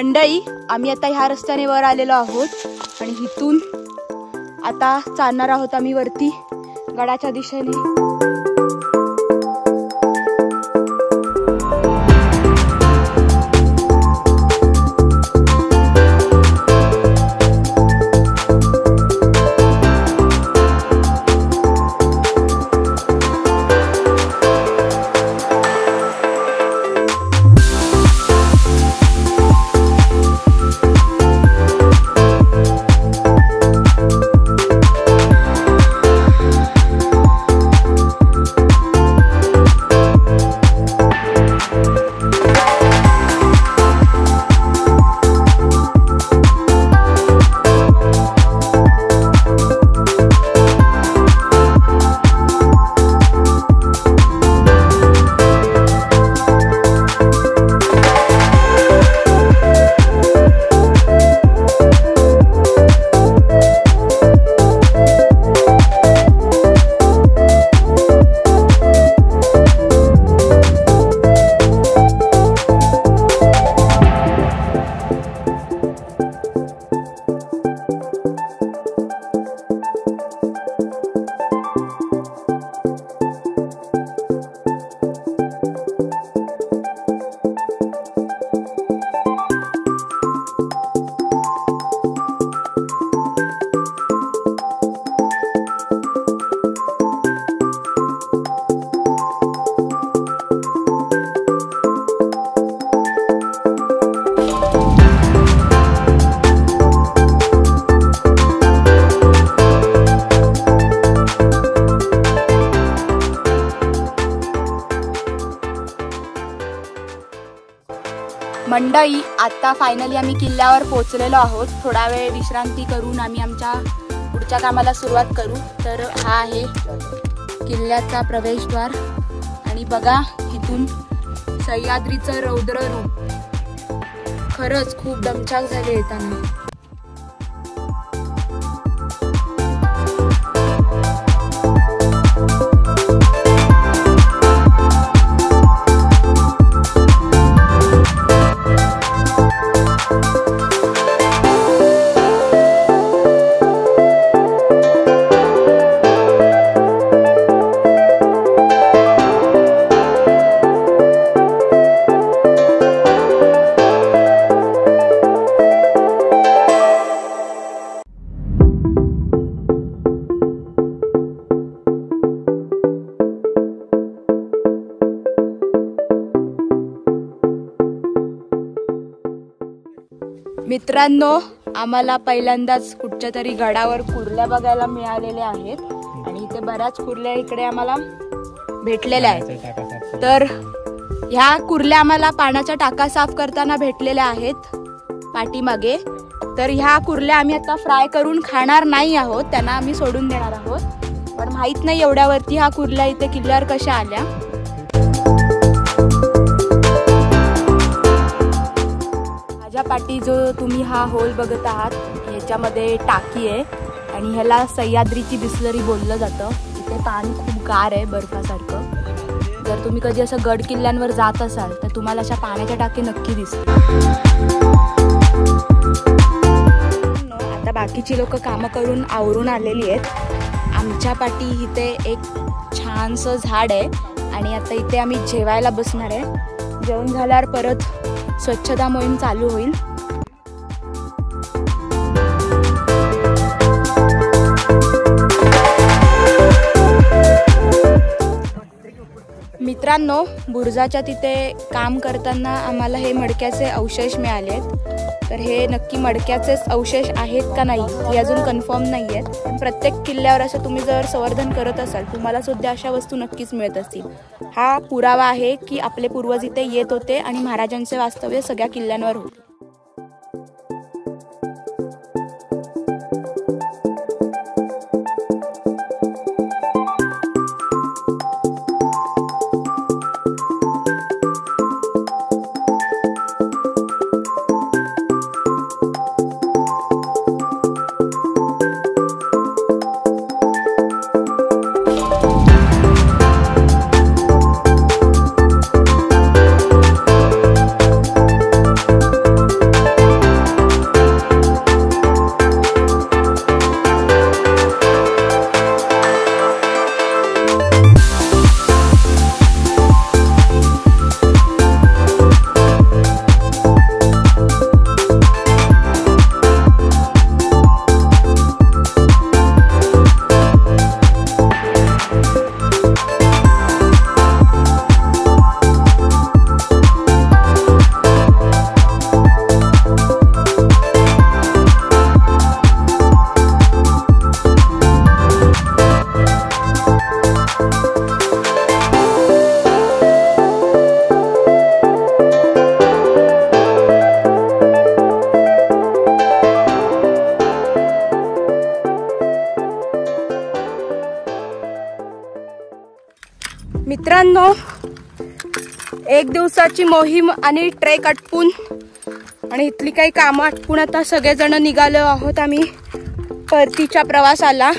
मंडळी, आम्ही आता ह्या रस्त्याने वर आलेलो आहोत आणि इथून आता चालणार आहोत आम्ही वरती गडाच्या दिशेने। मंडळी, आता फायनली आम्ही किल्ल्यावर पोहोचलेलो आहोत। थोडा वेळ विश्रांती करून आम्ही आमच्या पुढच्या कामाला सुरुवात करू। तर हा आहे किल्ल्याचा प्रवेशद्वार आणि बघा इथून सह्याद्रीचं रौद्र रूप खरंच खूप दमछाक झाले येताना। मित्रांनो, आम्हाला पहिल्यांदाच कुठच्या तरी गडावर कुर्ल्या बघायला मिळालेल्या आहेत आणि इथे बऱ्याच कुर्ल्या इकडे आम्हाला भेटलेल्या आहेत। तर ह्या कुर्ल्या आम्हाला पाण्याचा टाका साफ करताना भेटलेल्या आहेत पाठीमागे। तर ह्या कुर्ल्या आम्ही आता फ्राय करून खाणार नाही आहोत, त्यांना आम्ही सोडून देणार आहोत। पण माहित नाही एवढ्यावरती ह्या कुर्ल्या इथे किल्ल्यावर कशा आल्या। माझ्या पाठी जो तुम्ही हा होल बघत आहात ह्याच्यामध्ये टाकी आहे आणि ह्याला सह्याद्रीची बिस्लरी बोललं जातं। इथे पाणी खूप गार आहे, बर्फासारखं। जर तुम्ही कधी असं गड किल्ल्यांवर जात असाल तर तुम्हाला अशा पाण्याच्या टाकी नक्की दिसतील। आता बाकीची लोक कामं करून आवरून आलेली आहेत। आमच्या पाठी इथे एक छानसं झाड आहे आणि आता इथे आम्ही जेवायला बसणार आहे। जेवण झाल्यावर परत स्वच्छता मोहीम चालू होईल। मित्रांनो, बुरुजाच्या तिथे काम करताना आम्हाला हे मडक्याचे अवशेष मिळालेत। तर हे नक्की मडक्याचेच अवशेष आहेत का नाही हे अजून कन्फर्म नाही आहेत, पण प्रत्येक किल्ल्यावर असं तुम्ही जर संवर्धन करत असाल तुम्हाला सुद्धा अशा वस्तू नक्कीच मिळत असतील। हा पुरावा आहे की आपले पूर्वज इथे येत होते आणि महाराजांचे वास्तव्य सगळ्या किल्ल्यांवर होते। मित्रांनो, एक दिवसाची मोहीम आणि ट्रेक आटपून आणि इथली काही कामं आटपून आता सगळेजण निघालो आहोत आम्ही परतीच्या प्रवासाला।